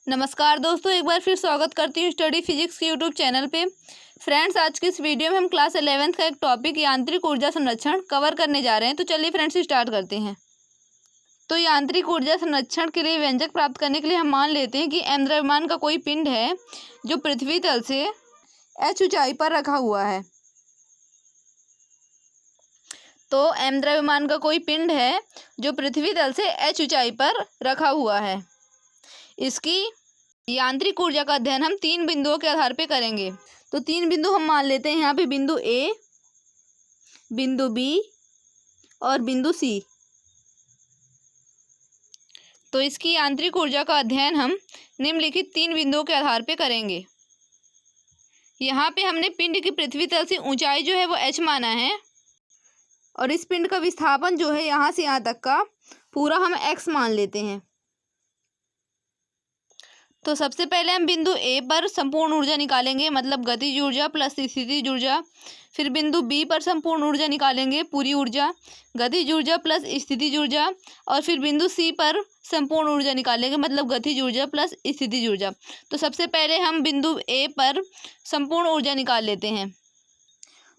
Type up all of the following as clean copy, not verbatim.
नमस्कार दोस्तों, एक बार फिर स्वागत करती हूँ स्टडी फिजिक्स के यूट्यूब चैनल पे। फ्रेंड्स, आज की इस वीडियो में हम क्लास 11th का एक टॉपिक यांत्रिक ऊर्जा संरक्षण कवर करने जा रहे हैं। तो चलिए फ्रेंड्स स्टार्ट करते हैं। तो यांत्रिक ऊर्जा संरक्षण के लिए व्यंजक प्राप्त करने के लिए हम मान लेते हैं कि m द्रव्यमान का कोई पिंड है जो पृथ्वी तल से h ऊंचाई पर रखा हुआ है। तो m द्रव्यमान का कोई पिंड है जो पृथ्वी तल से h ऊंचाई पर रखा हुआ है। इसकी यांत्रिक ऊर्जा का अध्ययन हम 3 बिंदुओं के आधार पे करेंगे। तो 3 बिंदु हम मान लेते हैं यहाँ पे, बिंदु ए, बिंदु बी और बिंदु सी। तो इसकी यांत्रिक ऊर्जा का अध्ययन हम निम्नलिखित 3 बिंदुओं के आधार पे करेंगे। यहाँ पे हमने पिंड की पृथ्वी तल से ऊंचाई जो है वो h माना है और इस पिंड का विस्थापन जो है यहाँ से यहाँ तक का पूरा हम x मान लेते हैं। तो सबसे पहले हम बिंदु ए पर संपूर्ण ऊर्जा निकालेंगे, मतलब गतिज ऊर्जा प्लस स्थितिज ऊर्जा। फिर बिंदु बी पर संपूर्ण ऊर्जा निकालेंगे, पूरी ऊर्जा, गतिज ऊर्जा प्लस स्थितिज ऊर्जा। और फिर बिंदु सी पर संपूर्ण ऊर्जा निकालेंगे, मतलब गतिज ऊर्जा प्लस स्थितिज ऊर्जा। तो सबसे पहले हम बिंदु ए पर संपूर्ण ऊर्जा निकाल लेते हैं।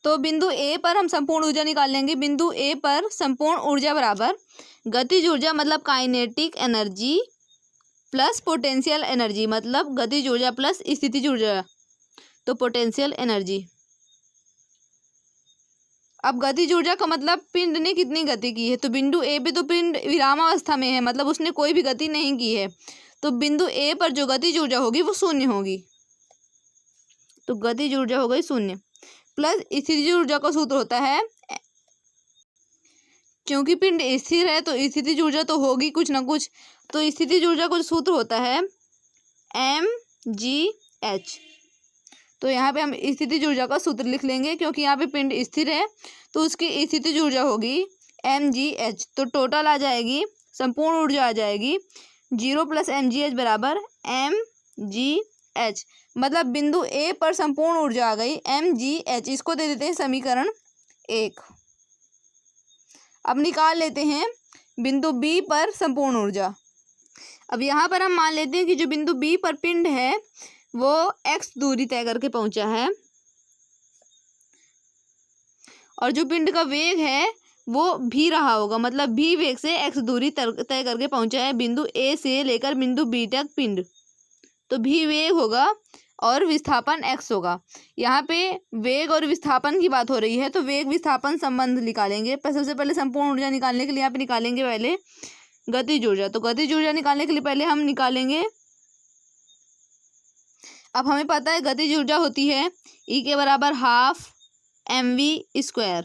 तो बिंदु ए पर हम संपूर्ण ऊर्जा निकाल लेंगे। बिंदु ए पर संपूर्ण ऊर्जा बराबर गतिज ऊर्जा मतलब kinetic energy plus potential energy, मतलब गतिज ऊर्जा प्लस स्थितिज ऊर्जा, तो पोटेंशियल एनर्जी। अब गतिज ऊर्जा का मतलब पिंड ने कितनी गति की है। तो बिंदु ए पे तो पिंड विरामावस्था में है, मतलब उसने कोई भी गति नहीं की है। तो बिंदु ए पर जो गतिज ऊर्जा होगी वो शून्य होगी। तो गतिज ऊर्जा हो गई शून्य। प्लस स्थितिज ऊर्जा का सूत्र होता है, क्योंकि पिंड स्थिर है तो स्थितिज ऊर्जा तो होगी कुछ ना कुछ। तो स्थितिज ऊर्जा का सूत्र होता है mgh। तो यहाँ पे हम स्थितिज ऊर्जा का सूत्र लिख लेंगे, क्योंकि यहाँ पे पिंड स्थिर है तो उसकी स्थितिज ऊर्जा होगी mgh। तो टोटल आ जाएगी, संपूर्ण ऊर्जा आ जाएगी 0 + mgh बराबर mgh। मतलब बिंदु ए पर संपूर्ण ऊर्जा आ गई mgh। इसको दे देते हैं समीकरण 1। अब निकाल लेते हैं बिंदु बी पर संपूर्ण ऊर्जा। अब यहाँ पर हम मान लेते हैं कि जो बिंदु बी पर पिंड है वो x दूरी तय करके पहुंचा है और जो पिंड का वेग है वो v रहा होगा, मतलब v वेग से x दूरी तय करके पहुंचा है बिंदु a से लेकर बिंदु b तक पिंड। तो v वेग होगा और विस्थापन x होगा। यहाँ पे वेग और विस्थापन की बात हो रही है तो वेग विस्थापन संबंध निकालेंगे। पर सबसे पहले संपूर्ण ऊर्जा निकालने के लिए यहाँ पे निकालेंगे पहले गतिज ऊर्जा। तो गतिज ऊर्जा निकालने के लिए पहले हम निकालेंगे, अब हमें पता है गतिज ऊर्जा होती है E के बराबर ½ mv²।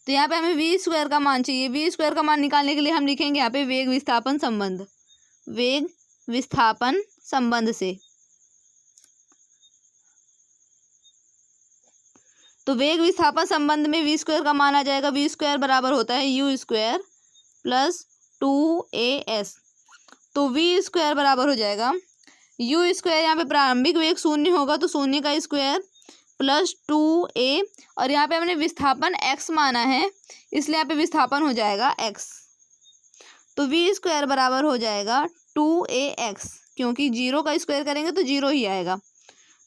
तो यहाँ पे हमें v² का मान चाहिए। v² का मान निकालने के लिए हम लिखेंगे यहाँ पे वेग विस्थापन संबंध, वेग विस्थापन संबंध से। तो वेग विस्थापन संबंध में v² का मान आ जाएगा, v² बराबर होता है u² + 2as। तो v² बराबर हो जाएगा u², यहाँ पे प्रारंभिक वेग शून्य होगा तो शून्य का स्क्वायर प्लस 2a, और यहाँ पे हमने विस्थापन x माना है इसलिए यहाँ पे विस्थापन हो जाएगा x। तो v² बराबर हो जाएगा 2ax, क्योंकि 0 का स्क्वायर करेंगे तो 0 ही आएगा।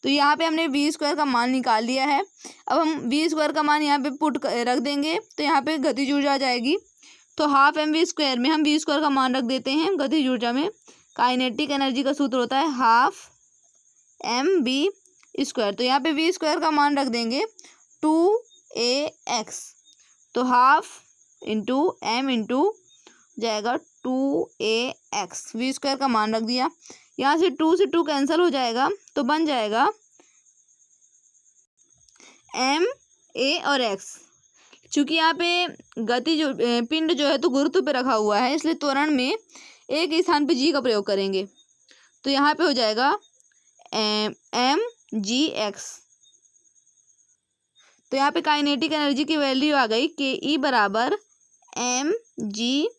तो यहाँ पे हमने v² का मान निकाल लिया है। अब हम v² का मान यहाँ पे पुट रख देंगे तो यहाँ पे गतिज ऊर्जा आ जाएगी। तो ½ mv² में हम v² का मान रख देते हैं। गतिज ऊर्जा में काइनेटिक एनर्जी का सूत्र होता है ½ mv²। तो यहाँ पे v² का मान रख देंगे 2ax। तो ½ × m जाएगा 2ax। v² का मान रख दिया, यहाँ से 2 से 2 कैंसिल हो जाएगा तो बन जाएगा m a और x। चूँकि यहाँ पे पिंड जो है तो गुरुत्व पे रखा हुआ है इसलिए त्वरण में एक स्थान पे g का प्रयोग करेंगे। तो यहाँ पे हो जाएगा mgx। तो यहाँ पे काइनेटिक एनर्जी की वैल्यू आ गई ke बराबर mgx।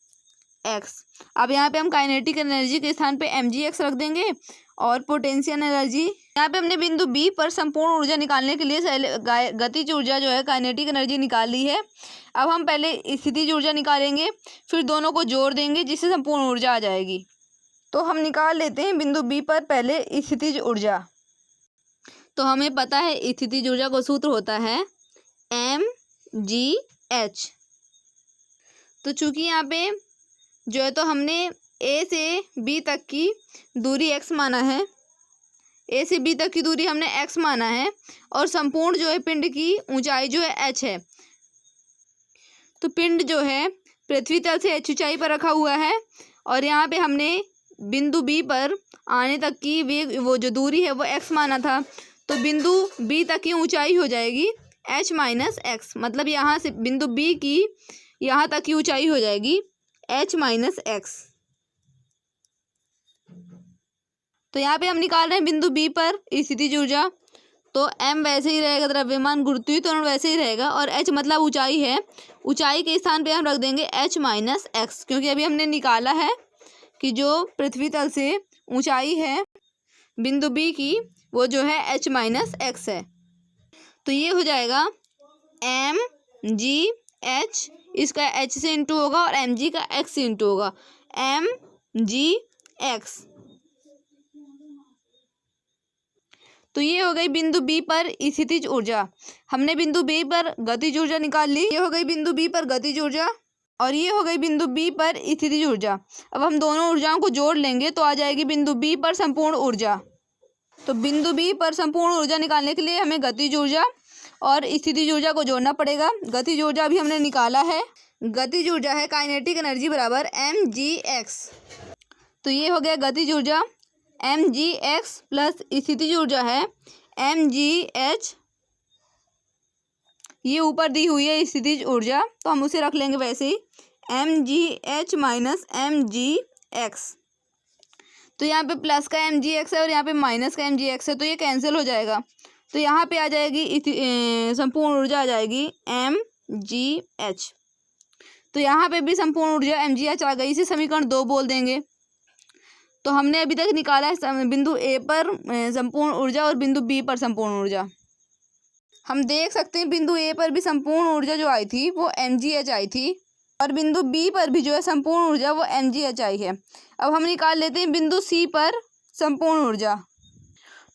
अब यहाँ पे हम काइनेटिक एनर्जी के स्थान पे mgx रख देंगे और पोटेंशियल एनर्जी, यहाँ पे हमने बिंदु बी पर संपूर्ण ऊर्जा निकालने के लिए गतिज ऊर्जा जो है काइनेटिक एनर्जी निकाल ली है। अब हम पहले स्थितिज ऊर्जा निकालेंगे, फिर दोनों को जोड़ देंगे जिससे संपूर्ण ऊर्जा आ जाएगी। तो हम निकाल लेते हैं बिंदु बी पर पहले स्थितिज ऊर्जा। तो हमें पता है स्थितिज ऊर्जा का सूत्र होता है mgh। तो चूंकि यहाँ पे जो है तो हमने ए से बी तक की दूरी x माना है, ए से बी तक की दूरी हमने x माना है, और संपूर्ण जो है पिंड की ऊंचाई जो है h है। तो पिंड जो है पृथ्वी तल से h ऊंचाई पर रखा हुआ है, और यहाँ पे हमने बिंदु बी पर आने तक की वेग वो जो दूरी है वो x माना था। तो बिंदु बी तक की ऊंचाई हो जाएगी h माइनस एक्स, मतलब यहाँ से बिंदु बी की यहाँ तक की ऊंचाई हो जाएगी h माइनस एक्स। तो यहाँ पे हम निकाल रहे हैं बिंदु बी पर स्थितिज ऊर्जा। तो m वैसे ही रहेगा, द्रव्यमान गुरुत्वीय त्वरण वैसे ही रहेगा, और h मतलब ऊंचाई है, ऊंचाई के स्थान पे हम रख देंगे h माइनस एक्स, क्योंकि अभी हमने निकाला है कि जो पृथ्वी तल से ऊंचाई है बिंदु बी की वो जो है h माइनस एक्स है। तो ये हो जाएगा एम जी एच, इसका h से इंटू होगा और एम जी का x से इंटू होगा, एम जी एक्स। तो ये हो गई बिंदु बी पर स्थितिज ऊर्जा। हमने बिंदु बी पर गतिज ऊर्जा निकाल ली। ये हो गई बिंदु बी पर गतिज ऊर्जा, और ये हो गई बिंदु बी पर स्थितिज ऊर्जा। अब हम दोनों ऊर्जाओं को जोड़ लेंगे तो आ जाएगी बिंदु बी पर संपूर्ण ऊर्जा। तो बिंदु बी पर संपूर्ण ऊर्जा निकालने के लिए हमें गतिज ऊर्जा और स्थितिज ऊर्जा को जोड़ना पड़ेगा। गतिज ऊर्जा भी हमने निकाला है, गतिज ऊर्जा है काइनेटिक एनर्जी बराबर mgx। तो ये हो गया गतिज ऊर्जा mgx प्लस स्थितिज ऊर्जा है mgh। ये ऊपर दी हुई है स्थितिज ऊर्जा, तो हम उसे रख लेंगे वैसे ही mgh माइनस mgx। तो यहाँ पे प्लस का mgx है और यहाँ पे माइनस का mgx है, तो ये कैंसिल हो जाएगा। तो यहाँ पे आ जाएगी संपूर्ण ऊर्जा आ जाएगी mgh। तो यहाँ पे भी संपूर्ण ऊर्जा mgh आ गई, इसे समीकरण 2 बोल देंगे। तो हमने अभी तक निकाला है बिंदु ए पर संपूर्ण ऊर्जा और बिंदु बी पर संपूर्ण ऊर्जा। हम देख सकते हैं बिंदु ए पर भी संपूर्ण ऊर्जा जो आई थी वो mgh आई थी, और बिंदु बी पर भी जो है संपूर्ण ऊर्जा वो mgh आई है। अब हम निकाल लेते हैं बिंदु सी पर संपूर्ण ऊर्जा।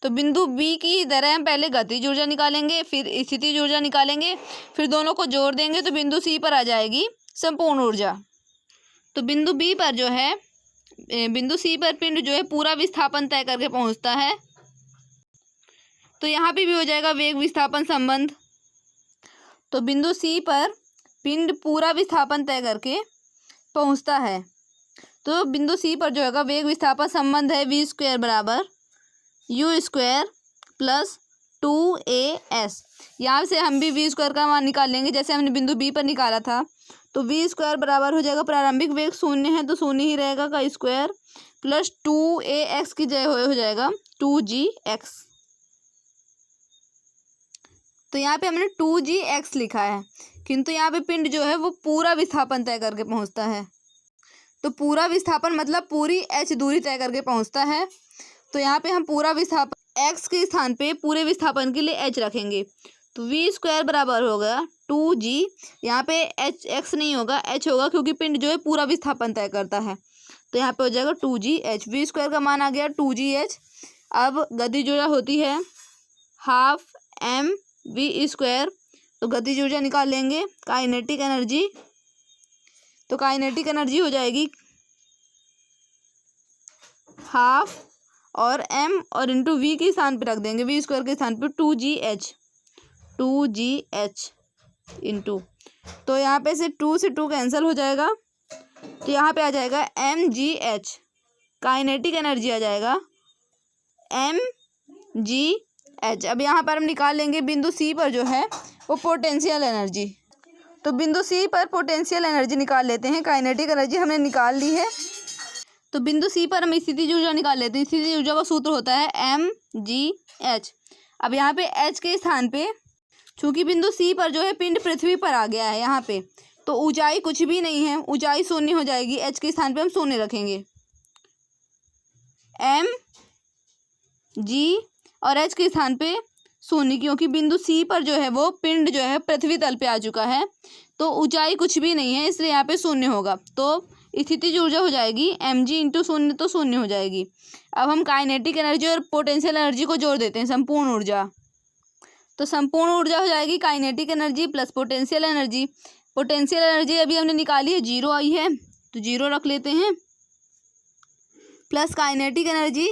तो बिंदु बी की तरह हम पहले गतिज ऊर्जा निकालेंगे, फिर स्थितिज ऊर्जा निकालेंगे, फिर दोनों को जोड़ देंगे तो बिंदु सी पर आ जाएगी संपूर्ण ऊर्जा। तो बिंदु बी पर जो है बिंदु सी पर पिंड जो है पूरा विस्थापन तय करके पहुंचता है। तो यहाँ पे भी हो जाएगा वेग विस्थापन संबंध। तो बिंदु सी पर पिंड पूरा विस्थापन तय करके पहुंचता है। तो बिंदु सी पर जो है वेग विस्थापन संबंध है v स्क्वायर बराबर u स्क्वायर प्लस 2as। यहाँ से हम भी v स्क्वायर का मान निकाल लेंगे जैसे हमने बिंदु बी पर निकाला था। तो v स्क्वायर बराबर हो जाएगा, प्रारंभिक वेग शून्य है तो शून्य ही रहेगा, का स्क्वायर प्लस 2ax की जगह हो जाएगा 2gx। तो यहाँ पे हमने 2gx लिखा है, किंतु यहाँ पे पिंड जो है वो पूरा विस्थापन तय करके पहुँचता है। तो पूरा विस्थापन मतलब पूरी h दूरी तय करके पहुँचता है। तो यहाँ पे हम पूरा विस्थापन x के स्थान पे पूरे विस्थापन के लिए h रखेंगे। तो v स्क्वायर बराबर होगा 2g, यहाँ पे h x नहीं होगा h होगा, क्योंकि पिंड जो है पूरा विस्थापन तय करता है। तो यहाँ पे हो जाएगा 2gh, v स्क्वायर का मान आ गया 2gh। अब गतिज ऊर्जा होती है हाफ m v स्क्वायर, तो गतिज ऊर्जा निकाल लेंगे काइनेटिक एनर्जी। तो काइनेटिक एनर्जी हो जाएगी हाफ और m और इंटू वी के स्थान पे रख देंगे, v स्क्वायर के स्थान पे 2gh इंटू, तो यहाँ पे से 2 से 2 कैंसिल हो जाएगा। तो यहाँ पे आ जाएगा mgh, काइनेटिक एनर्जी आ जाएगा mgh। अब यहाँ पर हम निकाल लेंगे बिंदु सी पर जो है वो पोटेंशियल एनर्जी। तो बिंदु सी पर पोटेंशियल एनर्जी निकाल लेते हैं, काइनेटिक एनर्जी हमने निकाल ली है। तो बिंदु सी पर हम स्थितिज ऊर्जा निकाल लेते हैं। स्थितिज ऊर्जा का सूत्र होता है mgh। अब यहाँ पे h के स्थान पे, चूंकि बिंदु सी पर जो है पिंड पृथ्वी पर आ गया है यहाँ पे, तो ऊंचाई कुछ भी नहीं है, ऊंचाई शून्य हो जाएगी, h के स्थान पे हम शून्य रखेंगे mg, और h के स्थान पे शून्य, क्योंकि बिंदु सी पर जो है वो पिंड जो है पृथ्वी तल पे आ चुका है, तो ऊंचाई कुछ भी नहीं है, इसलिए यहाँ पे शून्य होगा। तो स्थितिज ऊर्जा हो जाएगी mg इंटू शून्य, तो शून्य हो जाएगी। अब हम काइनेटिक एनर्जी और पोटेंशियल एनर्जी को जोड़ देते हैं, संपूर्ण ऊर्जा। तो संपूर्ण ऊर्जा हो जाएगी kinetic energy plus potential energy. Potential energy अभी हमने निकाली है, 0 आई है, तो 0 रख लेते हैं, plus kinetic energy.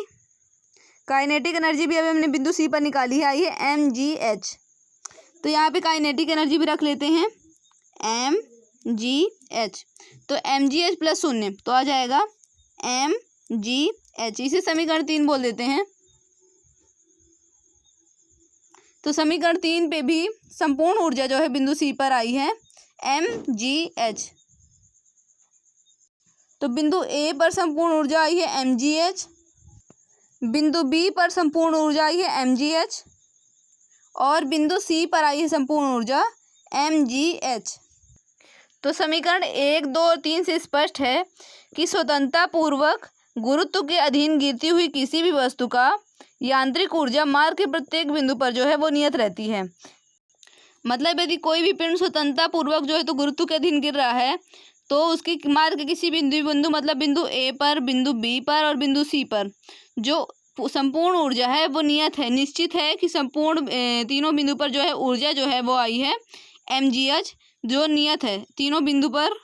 Kinetic energy भी अभी हमने बिंदु सी पर निकाली है, आई है mgh। तो यहाँ पे काइनेटिक एनर्जी भी रख लेते हैं mgh। तो mgh प्लस शून्य तो आ जाएगा mgh। इसे समीकरण 3 बोल देते हैं। तो समीकरण 3 पे भी संपूर्ण ऊर्जा जो है बिंदु सी पर आई है mgh। तो बिंदु ए पर संपूर्ण ऊर्जा आई है mgh, बिंदु बी पर संपूर्ण ऊर्जा आई है mgh, और बिंदु सी पर आई है संपूर्ण ऊर्जा mgh। तो समीकरण 1, 2 और 3 से स्पष्ट है कि स्वतंत्रता पूर्वक गुरुत्व के अधीन गिरती हुई किसी भी वस्तु का यांत्रिक ऊर्जा मार्ग के प्रत्येक बिंदु पर जो है वो नियत रहती है। मतलब यदि कोई भी पिंड स्वतंत्रता पूर्वक जो है तो गुरुत्व के अधीन गिर रहा है, तो उसकी मार्ग के किसी बिंदु मतलब बिंदु ए पर, बिंदु बी पर और बिंदु सी पर जो संपूर्ण ऊर्जा है वो नियत है, निश्चित है कि संपूर्ण तीनों बिंदु पर जो है ऊर्जा जो है वो आई है mgh, जो नियत है। तीनों बिंदु पर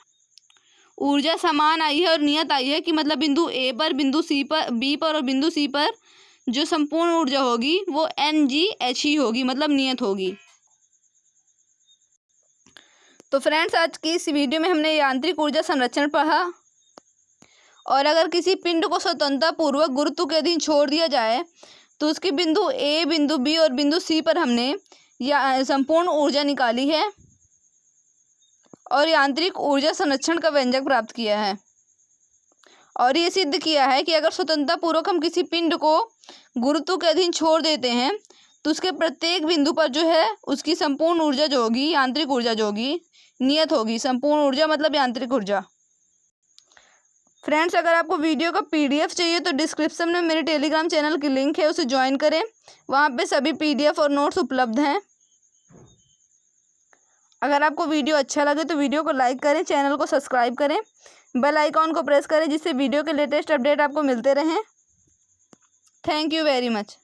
ऊर्जा समान आई है और नियत आई है कि मतलब बिंदु ए पर, बिंदु सी पर, बी पर और बिंदु सी पर जो संपूर्ण ऊर्जा होगी वो mgh ही होगी, मतलब नियत होगी। तो फ्रेंड्स, आज की इस वीडियो में हमने यांत्रिक ऊर्जा संरक्षण पढ़ा। और अगर किसी पिंड को स्वतंत्रता पूर्वक गुरुत्व के अधीन छोड़ दिया जाए तो उसके बिंदु ए, बिंदु बी और बिंदु सी पर हमने या संपूर्ण ऊर्जा निकाली है और यांत्रिक ऊर्जा संरक्षण का व्यंजक प्राप्त किया है। और ये सिद्ध किया है कि अगर स्वतंत्रता पूर्वक हम किसी पिंड को गुरुत्व के अधीन छोड़ देते हैं तो उसके प्रत्येक बिंदु पर जो है उसकी संपूर्ण ऊर्जा जो होगी, यांत्रिक ऊर्जा जो होगी, नियत होगी। संपूर्ण ऊर्जा मतलब यांत्रिक ऊर्जा। फ्रेंड्स, अगर आपको वीडियो का PDF चाहिए तो डिस्क्रिप्शन में मेरे टेलीग्राम चैनल की लिंक है, उसे ज्वाइन करें। वहाँ पे सभी PDF और नोट्स उपलब्ध हैं। अगर आपको वीडियो अच्छा लगे तो वीडियो को लाइक करें, चैनल को सब्सक्राइब करें, बेल आइकॉन को प्रेस करें जिससे वीडियो के लेटेस्ट अपडेट आपको मिलते रहें। Thank you very much.